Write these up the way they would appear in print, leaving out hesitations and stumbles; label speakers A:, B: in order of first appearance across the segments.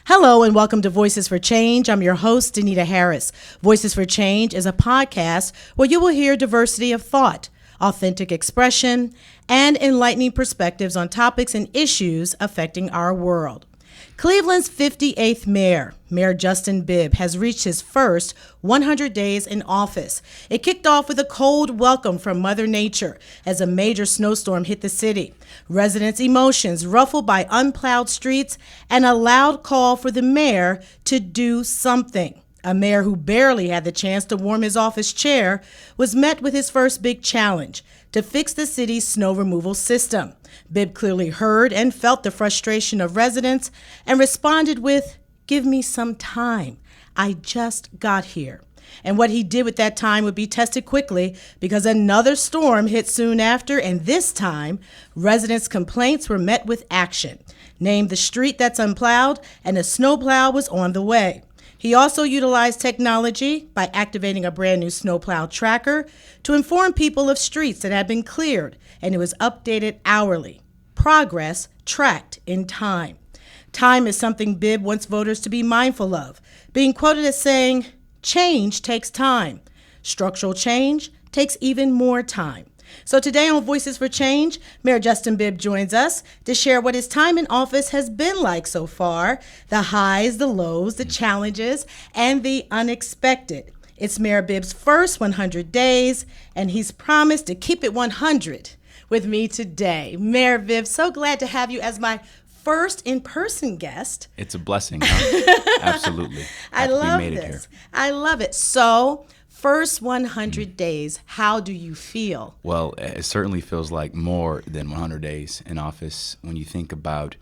A: Hello and welcome to Voices for Change. I'm your host, Danita Harris. Voices for Change is a podcast where you will hear diversity of thought, authentic expression, and enlightening perspectives on topics and issues affecting our world. Cleveland's 58th mayor, Mayor Justin Bibb, has reached his first 100 days in office. It kicked off with a cold welcome from Mother Nature as a major snowstorm hit the city. Residents' emotions ruffled by unplowed streets and a loud call for the mayor to do something. A mayor who barely had the chance to warm his office chair was met with his first big challenge: to fix the city's snow removal system. Bibb clearly heard and felt the frustration of residents and responded with, "Give me some time. I just got here." And what he did with that time would be tested quickly because another storm hit soon after, and this time, residents' complaints were met with action. Name the street that's unplowed, and a snowplow was on the way. He also utilized technology by activating a brand new snowplow tracker to inform people of streets that had been cleared, and it was updated hourly. Progress tracked in time. Time is something Bibb wants voters to be mindful of, being quoted as saying, "Change takes time. Structural change takes even more time." So today on Voices for Change, Mayor Justin Bibb joins us to share what his time in office has been like so far, the highs, the lows, the challenges, and the unexpected. It's Mayor Bibb's first 100 days, and he's promised to keep it 100 with me today. Mayor Bibb, so glad to have you as my first in-person guest.
B: It's a blessing, huh? Absolutely.
A: I love this. I love it. So, first 100 days, how do you feel?
B: Well, it certainly feels like more than 100 days in office when you think about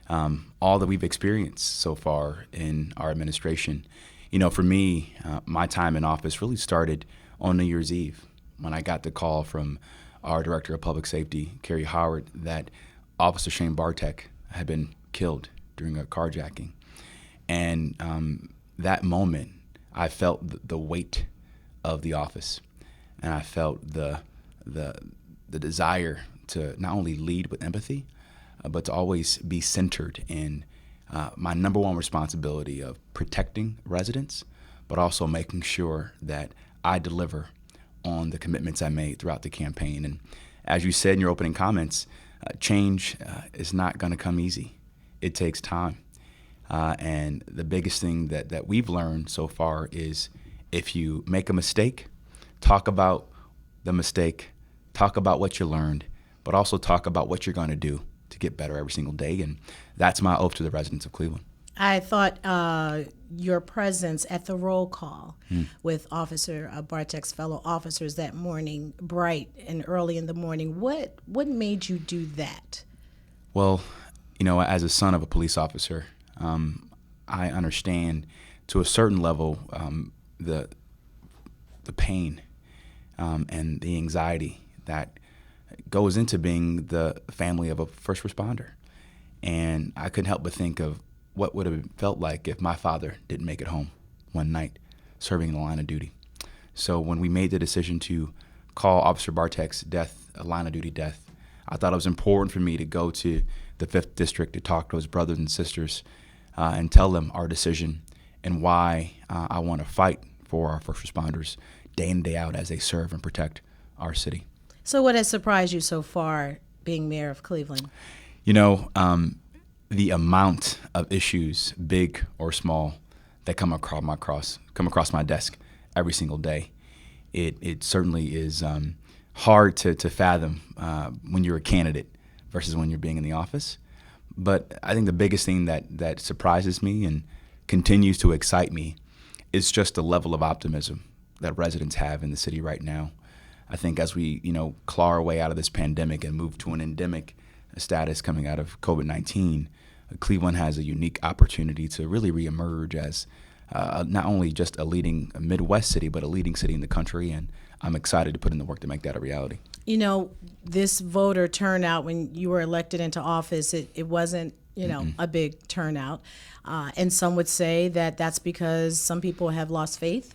B: all that we've experienced so far in our administration. You know, for me, my time in office really started on New Year's Eve when I got the call from our Director of Public Safety, Carrie Howard, that Officer Shane Bartek had been killed during a carjacking. And that moment, I felt the weight of the office, and I felt the desire to not only lead with empathy, but to always be centered in my number one responsibility of protecting residents, but also making sure that I deliver on the commitments I made throughout the campaign. And as you said in your opening comments, change is not going to come easy. It takes time. And the biggest thing that we've learned so far is if you make a mistake, talk about the mistake, talk about what you learned, but also talk about what you're going to do to get better every single day. And that's my oath to the residents of Cleveland.
A: I thought your presence at the roll call with Officer Bartek's fellow officers that morning, bright and early in the morning, what made you do that?
B: Well, you know, as a son of a police officer, I understand to a certain level the pain and the anxiety that goes into being the family of a first responder. And I couldn't help but think of what would have felt like if my father didn't make it home one night serving in the line of duty. So when we made the decision to call Officer Bartek's death a line of duty death, I thought it was important for me to go to the 5th District to talk to his brothers and sisters and tell them our decision and why I want to fight for our first responders day in and day out as they serve and protect our city.
A: So what has surprised you so far being mayor of Cleveland?
B: You know, the amount of issues, big or small, that come across my desk every single day. It certainly is hard to fathom when you're a candidate versus when you're being in the office. But I think the biggest thing that surprises me and continues to excite me is just the level of optimism that residents have in the city right now. I think as we, claw our way out of this pandemic and move to an endemic status coming out of COVID-19, Cleveland has a unique opportunity to really reemerge as not only just a leading Midwest city, but a leading city in the country. And I'm excited to put in the work to make that a reality.
A: You know, this voter turnout when you were elected into office, it wasn't a big turnout. And some would say that that's because some people have lost faith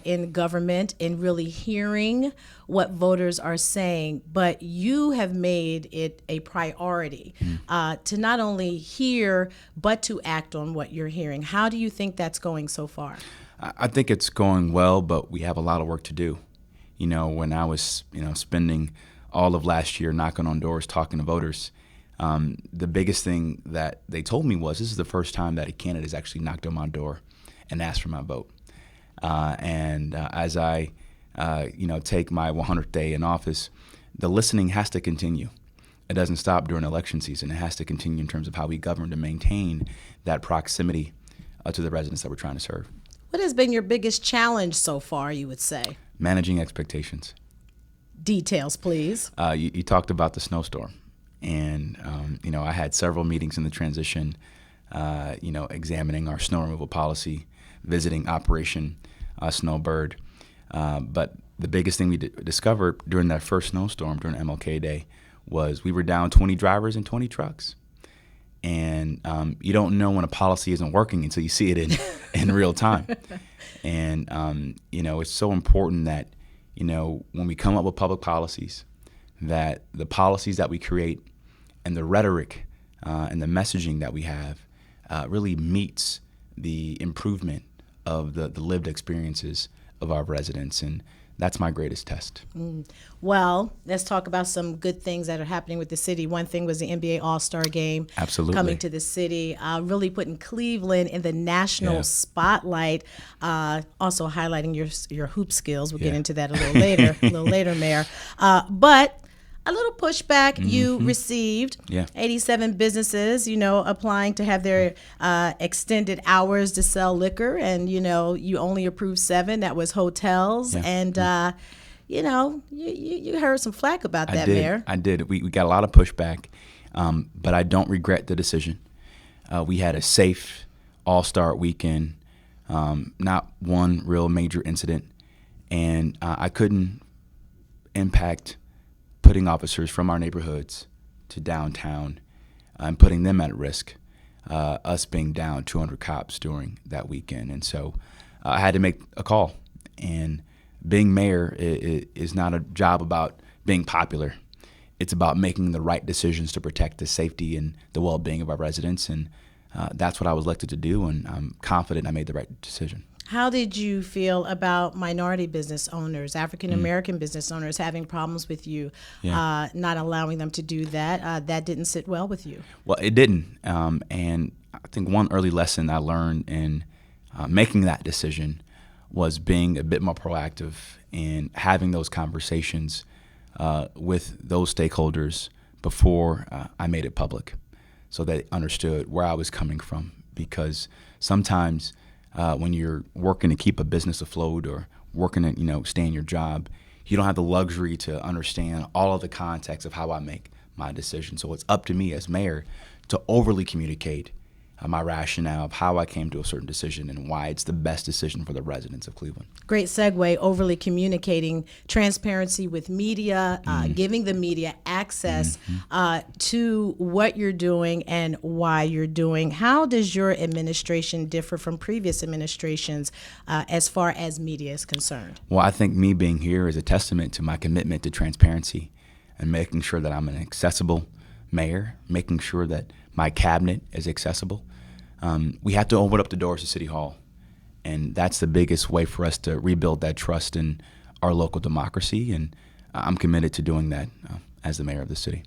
A: in government and really hearing what voters are saying. But you have made it a priority to not only hear, but to act on what you're hearing. How do you think that's going so far?
B: I think it's going well, but we have a lot of work to do. When I was, spending all of last year knocking on doors, talking to voters, the biggest thing that they told me was, this is the first time that a candidate has actually knocked on my door and asked for my vote. As I, take my 100th day in office, the listening has to continue. It doesn't stop during election season. It has to continue in terms of how we govern to maintain that proximity to the residents that we're trying to serve.
A: What has been your biggest challenge so far, you would say?
B: Managing expectations.
A: Details, please.
B: You talked about the snowstorm. And, I had several meetings in the transition, examining our snow removal policy, visiting Operation Snowbird. But the biggest thing we discovered during that first snowstorm, during MLK Day, was we were down 20 drivers and 20 trucks. And you don't know when a policy isn't working until you see it in real time. And, it's so important that, when we come up with public policies, that the policies that we create and the rhetoric and the messaging that we have really meets the improvement of the lived experiences of our residents. And that's my greatest test.
A: Well, let's talk about some good things that are happening with the city. One thing was the NBA AllStar Game coming to the city, really putting Cleveland in the national spotlight, also highlighting your hoop skills. We'll get into that a little later, Mayor. But a little pushback you received. 87 businesses, applying to have their extended hours to sell liquor, and you only approved 7. That was hotels, and you heard some flack about that, Mayor.
B: I did. We got a lot of pushback, but I don't regret the decision. We had a safe All-Star weekend, not one real major incident, and I couldn't impact putting officers from our neighborhoods to downtown and putting them at risk, us being down 200 cops during that weekend. And so I had to make a call. And being mayor is not a job about being popular. It's about making the right decisions to protect the safety and the well-being of our residents. And that's what I was elected to do, and I'm confident I made the right decision.
A: How did you feel about minority business owners, African-American business owners having problems with you, not allowing them to do that? That didn't sit well with you.
B: Well, it didn't. And I think one early lesson I learned in making that decision was being a bit more proactive in having those conversations with those stakeholders before I made it public, so they understood where I was coming from. Because sometimes when you're working to keep a business afloat or working to stay in your job, you don't have the luxury to understand all of the context of how I make my decision. So it's up to me as mayor to overly communicate my rationale of how I came to a certain decision and why it's the best decision for the residents of Cleveland.
A: Great segue, overly communicating, transparency with media, giving the media access to what you're doing and why you're doing. How does your administration differ from previous administrations as far as media is concerned?
B: Well, I think me being here is a testament to my commitment to transparency and making sure that I'm an accessible mayor, making sure that my cabinet is accessible. We have to open up the doors to City Hall, and that's the biggest way for us to rebuild that trust in our local democracy, and I'm committed to doing that as the mayor of the city.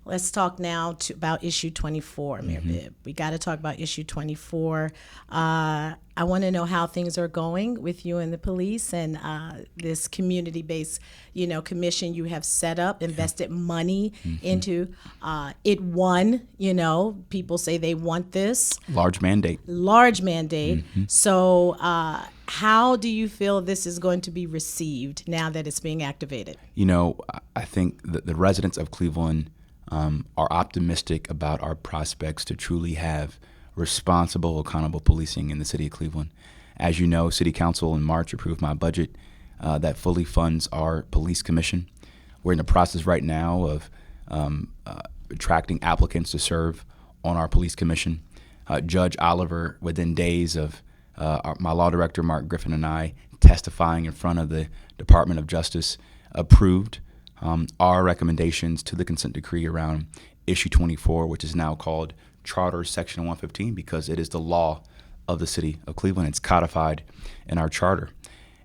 A: Let's talk now about issue 24, Mayor Bibb. We got to talk about issue 24. I want to know how things are going with you and the police and this community-based, commission you have set up, invested money into. It won, people say they want this.
B: Large mandate.
A: So how do you feel this is going to be received now that it's being activated?
B: I think that the residents of Cleveland are optimistic about our prospects to truly have responsible, accountable policing in the city of Cleveland. As you know, City Council in March approved my budget that fully funds our police commission. We're in the process right now of attracting applicants to serve on our police commission. Judge Oliver, within days of my law director, Mark Griffin, and I testifying in front of the Department of Justice, approved our recommendations to the consent decree around issue 24, which is now called Charter Section 115, because it is the law of the city of Cleveland. It's codified in our charter.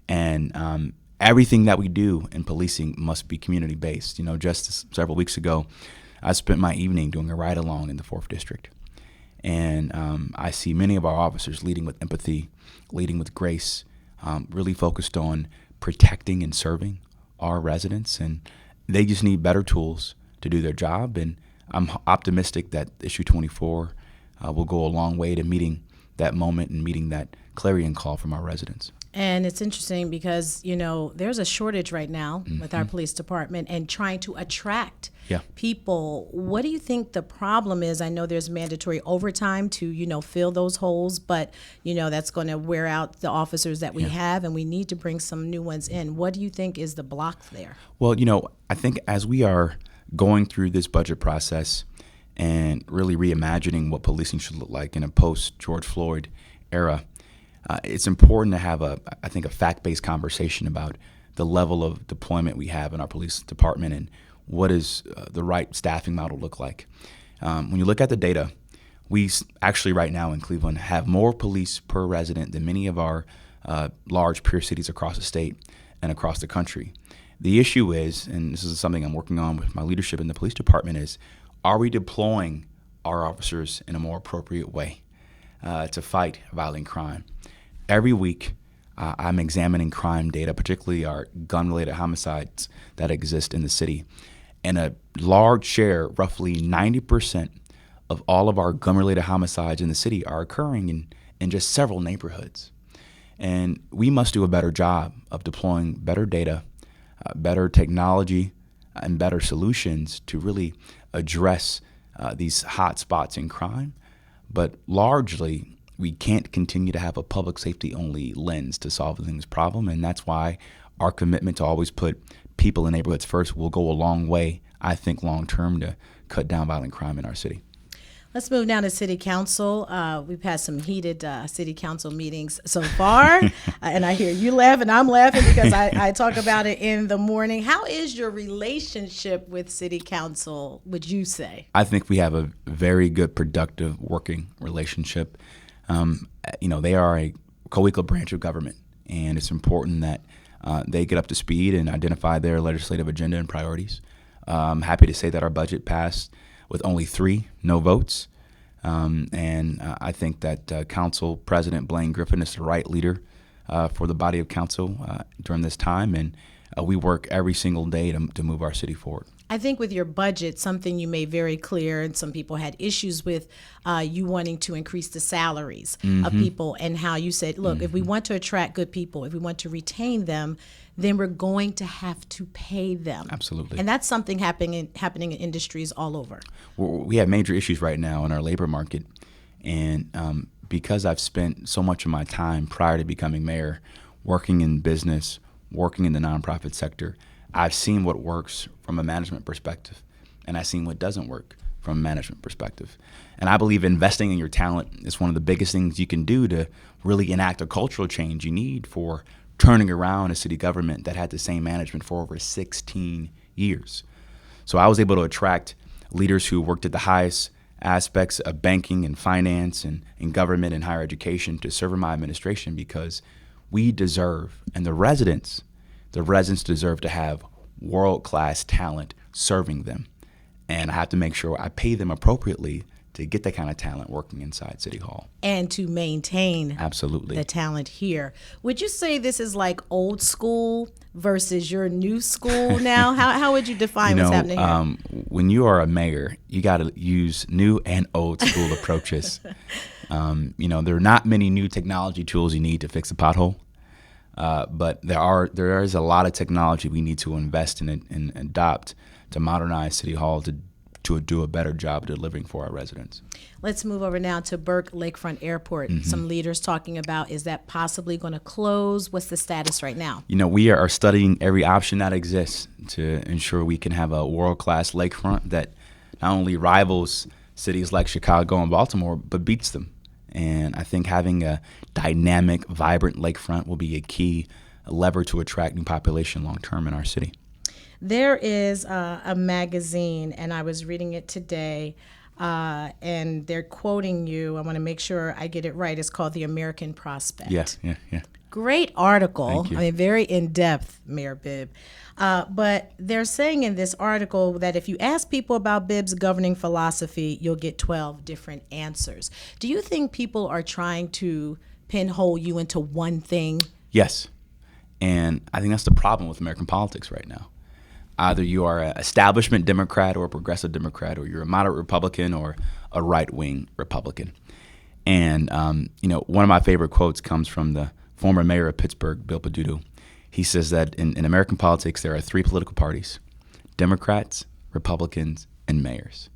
B: And everything that we do in policing must be community-based. Just several weeks ago, I spent my evening doing a ride-along in the 4th District. And I see many of our officers leading with empathy, leading with grace, really focused on protecting and serving our residents. And they just need better tools to do their job. And I'm optimistic that issue 24 will go a long way to meeting that moment and meeting that clarion call from our residents.
A: And it's interesting because, there's a shortage right now with our police department and trying to attract people. What do you think the problem is? I know there's mandatory overtime to, fill those holes, but, that's going to wear out the officers that we have, and we need to bring some new ones in. What do you think is the block there? Well,
B: I think as we are going through this budget process and really reimagining what policing should look like in a post-George Floyd era, it's important to have a fact-based conversation about the level of deployment we have in our police department and what does the right staffing model look like. When you look at the data, we actually right now in Cleveland have more police per resident than many of our large peer cities across the state and across the country. The issue is, and this is something I'm working on with my leadership in the police department, is are we deploying our officers in a more appropriate way to fight violent crime? Every week, I'm examining crime data, particularly our gun-related homicides that exist in the city. And a large share, roughly 90% of all of our gun-related homicides in the city are occurring in just several neighborhoods. And we must do a better job of deploying better data, better technology, and better solutions to really address these hot spots in crime. But largely, we can't continue to have a public safety only lens to solving this problem. And that's why our commitment to always put people in neighborhoods first will go a long way, I think, long term to cut down violent crime in our city.
A: Let's move now to City Council. We've had some heated City Council meetings so far, and I hear you laugh and I'm laughing because I talk about it in the morning. How is your relationship with City Council, would you say?
B: I think we have a very good, productive working relationship. They are a co-equal branch of government, and it's important that they get up to speed and identify their legislative agenda and priorities. I'm happy to say that our budget passed with only 3 no votes. And I think that Council President Blaine Griffin is the right leader for the body of council during this time. And we work every single day to move our city forward.
A: I think with your budget, something you made very clear, and some people had issues with you wanting to increase the salaries of people, and how you said, look, if we want to attract good people, if we want to retain them, then we're going to have to pay them.
B: Absolutely. And
A: that's something happening in industries all over.
B: We have major issues right now in our labor market. And because I've spent so much of my time prior to becoming mayor working in business, working in the nonprofit sector, I've seen what works from a management perspective, and I've seen what doesn't work from a management perspective. And I believe investing in your talent is one of the biggest things you can do to really enact a cultural change you need for turning around a city government that had the same management for over 16 years. So I was able to attract leaders who worked at the highest aspects of banking and finance and government and higher education to serve in my administration, because we deserve, and the residents deserve to have world-class talent serving them. And I have to make sure I pay them appropriately to get that kind of talent working inside City Hall.
A: And to maintain
B: absolutely
A: the talent here. Would you say this is like old school versus your new school now? How would you define what's happening here?
B: When you are a mayor, you got to use new and old school approaches. There are not many new technology tools you need to fix a pothole. But there is a lot of technology we need to invest in and adopt to modernize City Hall to do a better job delivering for our residents.
A: Let's move over now to Burke Lakefront Airport. Some leaders talking about, is that possibly going to close? What's the status right now?
B: We are studying every option that exists to ensure we can have a world-class lakefront that not only rivals cities like Chicago and Baltimore, but beats them. And I think having a dynamic, vibrant lakefront will be a key lever to attract new population long term in our city.
A: There is a magazine, and I was reading it today, and they're quoting you. I want to make sure I get it right. It's called The American Prospect.
B: Yeah.
A: Great article.
B: Thank you.
A: I mean, very in-depth, Mayor Bibb. But they're saying in this article that if you ask people about Bibb's governing philosophy, you'll get 12 different answers. Do you think people are trying to pinhole you into one thing?
B: Yes. And I think that's the problem with American politics right now. Either you are an establishment Democrat or a progressive Democrat, or you're a moderate Republican or a right-wing Republican. And, one of my favorite quotes comes from the former mayor of Pittsburgh, Bill Peduto. He says that in American politics, there are three political parties: Democrats, Republicans, and mayors.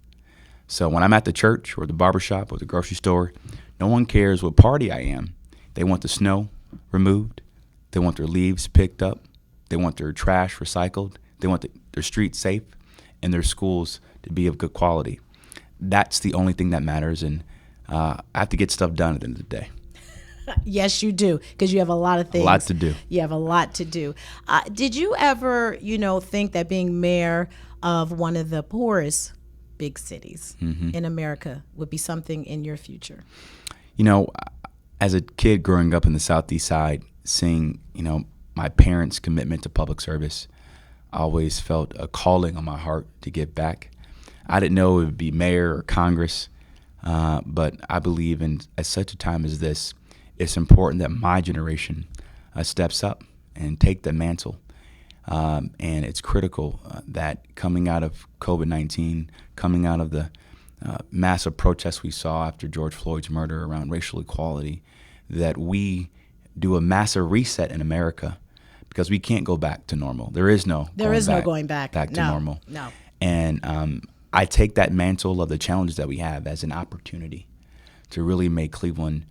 B: So when I'm at the church or the barbershop or the grocery store, no one cares what party I am. They want the snow removed. They want their leaves picked up. They want their trash recycled. They want their streets safe and their schools to be of good quality. That's the only thing that matters, and I have to get stuff done at the end of the day.
A: Yes, you do, because you have a lot of things.
B: A lot to do.
A: You have a lot to do. Did you ever, think that being mayor of one of the poorest big cities in America would be something in your future?
B: As a kid growing up in the Southeast Side, seeing, my parents' commitment to public service, I always felt a calling on my heart to give back. I didn't know it would be mayor or Congress, but I believe at such a time as this, it's important that my generation steps up and take the mantle. And it's critical that coming out of COVID-19, coming out of the massive protests we saw after George Floyd's murder around racial equality, that we do a massive reset in America, because we can't go back to normal. There is no going back to normal.
A: No.
B: And I take that mantle of the challenges that we have as an opportunity to really make Cleveland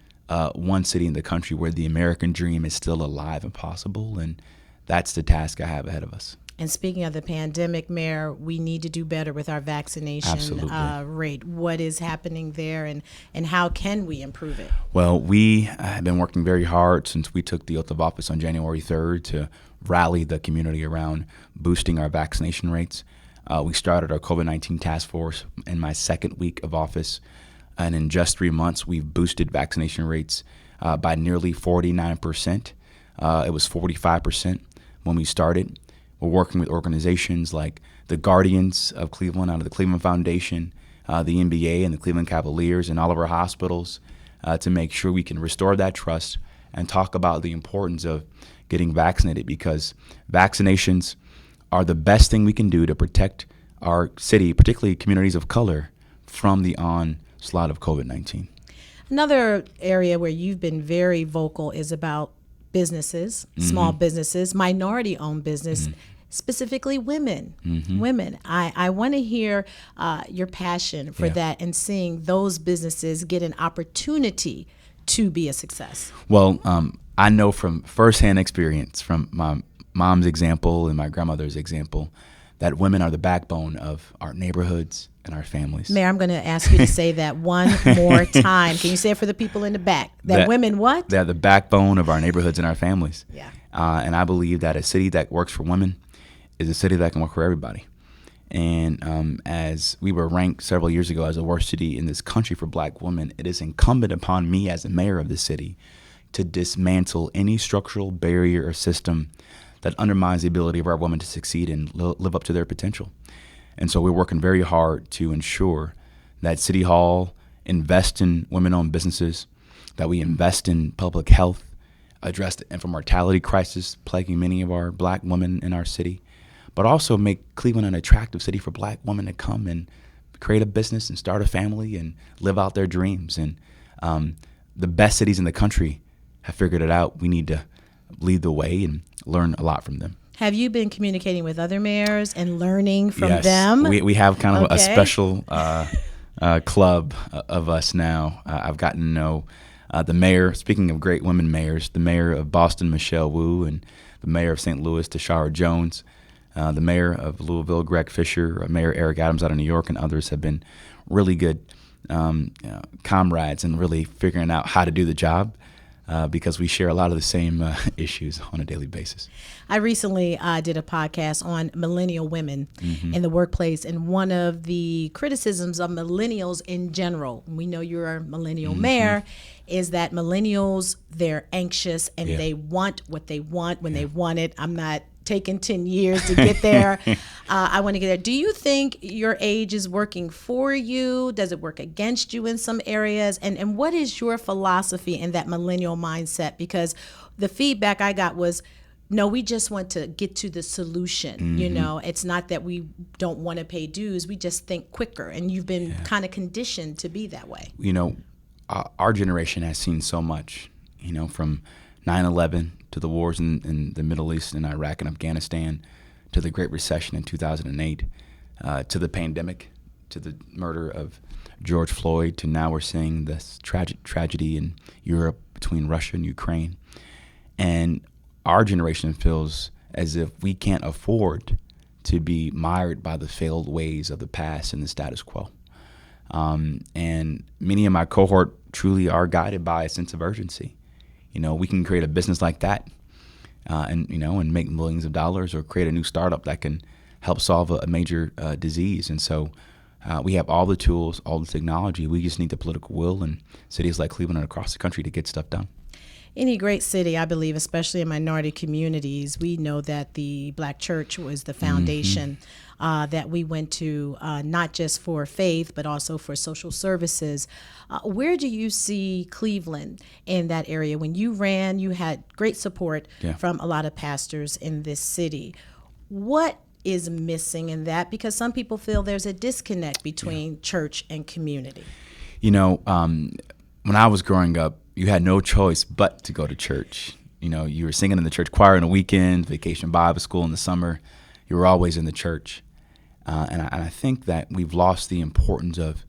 B: one city in the country where the American dream is still alive and possible, and that's the task I have ahead of us.
A: And speaking of the pandemic, Mayor, we need to do better with our vaccination rate. What is happening there, and how can we improve it?
B: Well, we have been working very hard since we took the oath of office on January 3rd to rally the community around boosting our vaccination rates. We started our COVID-19 task force in my second week of office, and in just 3 months, we've boosted vaccination rates by nearly 49%. It was 45% when we started. We're working with organizations like the Guardians of Cleveland out of the Cleveland Foundation, the NBA and the Cleveland Cavaliers, and all of our hospitals to make sure we can restore that trust and talk about the importance of getting vaccinated, because vaccinations are the best thing we can do to protect our city, particularly communities of color, from the onslaught of COVID-19.
A: Another area where you've been very vocal is about businesses, small businesses, minority-owned business, specifically women. Women. I want to hear your passion for that and seeing those businesses get an opportunity to be a success.
B: Well, I know from firsthand experience, from my mom's example and my grandmother's example, that women are the backbone of our neighborhoods and our families.
A: Mayor, I'm going to ask you to say that one more time. Can you say it for the people in the back? That women what?
B: They're the backbone of our neighborhoods and our families.
A: Yeah.
B: And I believe that a city that works for women is a city that can work for everybody. And as we were ranked several years ago as the worst city in this country for black women, it is incumbent upon me as the mayor of the city to dismantle any structural barrier or system that undermines the ability of our women to succeed and live up to their potential. And so we're working very hard to ensure that City Hall invest in women-owned businesses, that we invest in public health, address the infant mortality crisis plaguing many of our black women in our city, but also make Cleveland an attractive city for black women to come and create a business and start a family and live out their dreams. And the best cities in the country have figured it out. We need to lead the way and learn a lot from them.
A: Have you been communicating with other mayors and learning from them?
B: We have kind of a special club of us now. I've gotten to know the mayor, speaking of great women mayors, the mayor of Boston, Michelle Wu, and the mayor of St. Louis, Tashara Jones, the mayor of Louisville, Greg Fisher, Mayor Eric Adams out of New York, and others have been really good comrades and really figuring out how to do the job because we share a lot of the same issues on a daily basis.
A: I recently did a podcast on millennial women in the workplace, and one of the criticisms of millennials in general, we know you're a millennial mayor, is that millennials, they're anxious and they want what they want when they want it. I'm not taking 10 years to get there. I want to get there. Do you think your age is working for you? Does it work against you in some areas? And what is your philosophy in that millennial mindset? Because the feedback I got was, no, we just want to get to the solution. You know, it's not that we don't want to pay dues. We just think quicker. And you've been kind of conditioned to be that way.
B: You know, our generation has seen so much, you know, from 9/11 to the wars in the Middle East and Iraq and Afghanistan, to the Great Recession in 2008, to the pandemic, to the murder of George Floyd, to now we're seeing this tragedy in Europe between Russia and Ukraine. And our generation feels as if we can't afford to be mired by the failed ways of the past and the status quo. And many of my cohort truly are guided by a sense of urgency. You know, we can create a business like that and make millions of dollars, or create a new startup that can help solve a major disease. And so we have all the tools, all the technology. We just need the political will in cities like Cleveland and across the country to get stuff done.
A: Any great city, I believe, especially in minority communities, we know that the Black church was the foundation that we went to, not just for faith, but also for social services. Where do you see Cleveland in that area? When you ran, you had great support from a lot of pastors in this city. What is missing in that? Because some people feel there's a disconnect between church and community.
B: You know, when I was growing up, you had no choice but to go to church. You know, you were singing in the church choir on the weekends, vacation Bible school in the summer. You were always in the church. And I think that we've lost the importance of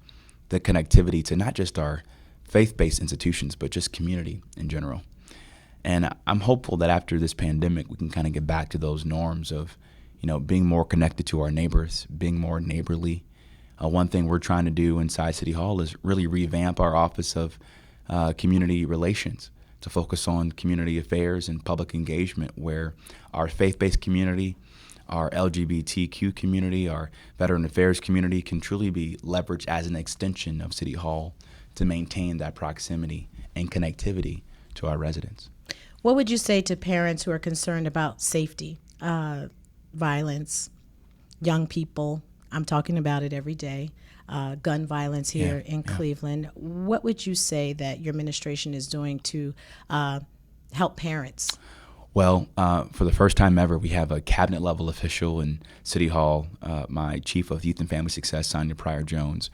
B: the connectivity to not just our faith-based institutions, but just community in general. And I'm hopeful that after this pandemic, we can kind of get back to those norms of, you know, being more connected to our neighbors, being more neighborly. One thing we're trying to do inside City Hall is really revamp our Office of Community Relations to focus on community affairs and public engagement, where our faith-based community, our LGBTQ community, our veteran affairs community can truly be leveraged as an extension of City Hall to maintain that proximity and connectivity to our residents.
A: What would you say to parents who are concerned about safety, violence, young people? I'm talking about it every day. Gun violence here in Cleveland. What would you say that your administration is doing to help parents?
B: Well, for the first time ever, we have a cabinet level official in City Hall, my chief of youth and family success, Sonia Pryor-Jones,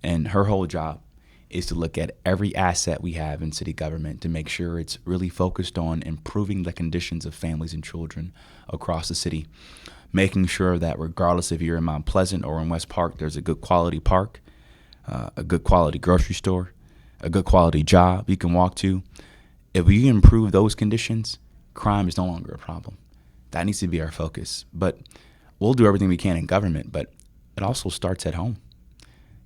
B: and her whole job is to look at every asset we have in city government to make sure it's really focused on improving the conditions of families and children across the city, making sure that regardless if you're in Mount Pleasant or in West Park, there's a good quality park, a good quality grocery store, a good quality job you can walk to. If we improve those conditions, crime is no longer a problem. That needs to be our focus. But we'll do everything we can in government, but it also starts at home.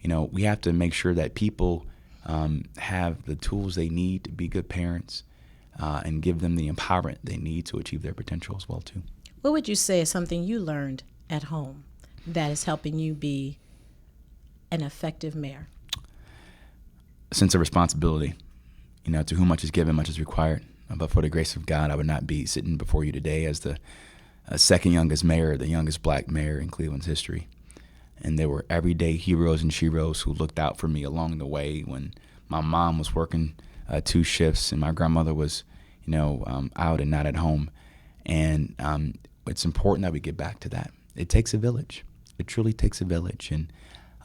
B: You know, we have to make sure that people have the tools they need to be good parents and give them the empowerment they need to achieve their potential as well, too.
A: What would you say is something you learned at home that is helping you be an effective mayor?
B: A sense of responsibility. You know, to whom much is given, much is required. But for the grace of God, I would not be sitting before you today as the second youngest mayor, the youngest Black mayor in Cleveland's history. And there were everyday heroes and sheroes who looked out for me along the way when my mom was working 2 shifts and my grandmother was, out and not at home. And it's important that we get back to that. It takes a village. It truly takes a village. And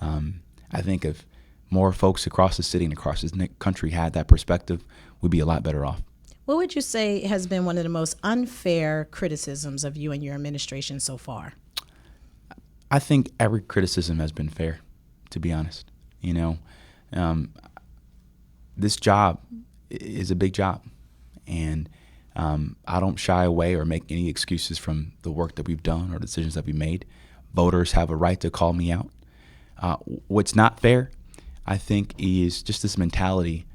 B: I think if more folks across the city and across this country had that perspective, we'd be a lot better off.
A: What would you say has been one of the most unfair criticisms of you and your administration so far?
B: I think every criticism has been fair, to be honest. This job is a big job, and I don't shy away or make any excuses from the work that we've done or decisions that we made. Voters have a right to call me out. What's not fair I think is just this mentality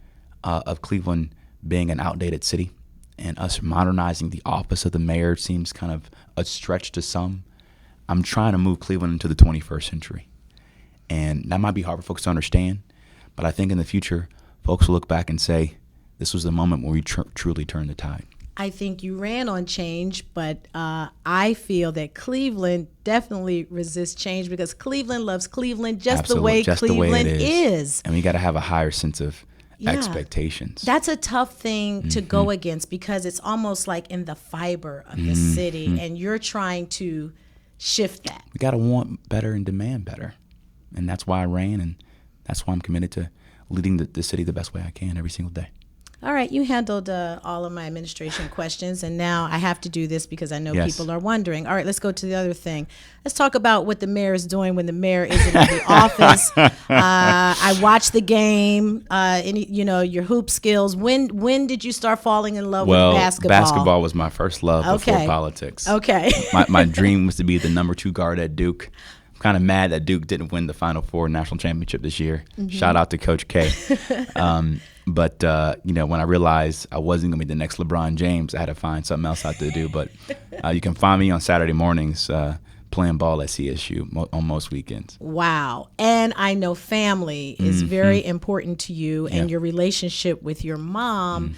B: of Cleveland being an outdated city, and us modernizing the office of the mayor seems kind of a stretch to some. I'm trying to move Cleveland into the 21st century, and that might be hard for folks to understand, but I think in the future, folks will look back and say, this was the moment where we truly turned the tide.
A: I think you ran on change, but I feel that Cleveland definitely resists change because Cleveland loves Cleveland just the way Cleveland is.
B: And we got to have a higher sense of expectations.
A: That's a tough thing to go against because it's almost like in the fiber of the city, and you're trying to shift that.
B: We got to want better and demand better. And that's why I ran, and that's why I'm committed to leading the city the best way I can every single day.
A: All right, you handled all of my administration questions, and now I have to do this because I know people are wondering. All right, let's go to the other thing. Let's talk about what the mayor is doing when the mayor isn't in the office. I watched the game. Your hoop skills. When did you start falling in love with basketball?
B: Basketball was my first love before politics.
A: Okay.
B: My dream was to be the number 2 guard at Duke. I'm kind of mad that Duke didn't win the Final Four national championship this year. Shout out to Coach K. But when I realized I wasn't going to be the next LeBron James, I had to find something else out to do. But you can find me on Saturday mornings playing ball at CSU on most weekends.
A: Wow. And I know family is very important to you, and your relationship with your mom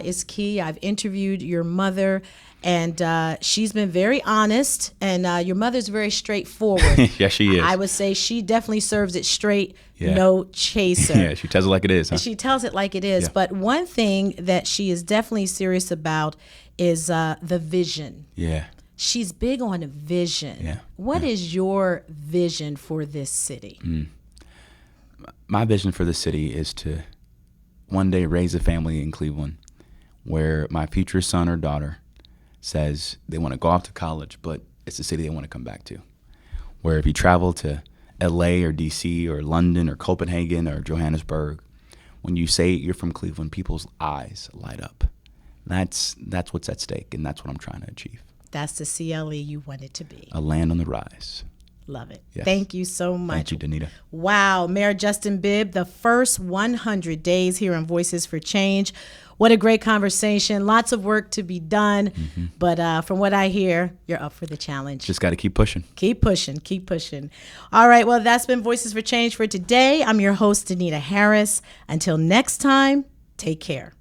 A: is key. I've interviewed your mother, and she's been very honest, and your mother's very straightforward.
B: Yes, she is.
A: I would say she definitely serves it straight, no chaser.
B: Yeah, she tells it like it is. Huh?
A: She tells it like it is. Yeah. But one thing that she is definitely serious about is the vision.
B: Yeah.
A: She's big on a vision.
B: Yeah.
A: What is your vision for this city?
B: My vision for the city is to one day raise a family in Cleveland where my future son or daughter says they want to go off to college, but it's a city they want to come back to. Where if you travel to LA or DC or London or Copenhagen or Johannesburg, when you say you're from Cleveland, people's eyes light up. That's what's at stake, and that's what I'm trying to achieve.
A: That's the CLE you want it to be.
B: A land on the rise.
A: Love it.
B: Yes.
A: Thank you so much.
B: Thank you, Danita.
A: Wow. Mayor Justin Bibb, the first 100 days here on Voices for Change. What a great conversation. Lots of work to be done. But from what I hear, you're up for the challenge.
B: Just got to keep pushing.
A: Keep pushing. Keep pushing. All right. Well, that's been Voices for Change for today. I'm your host, Danita Harris. Until next time, take care.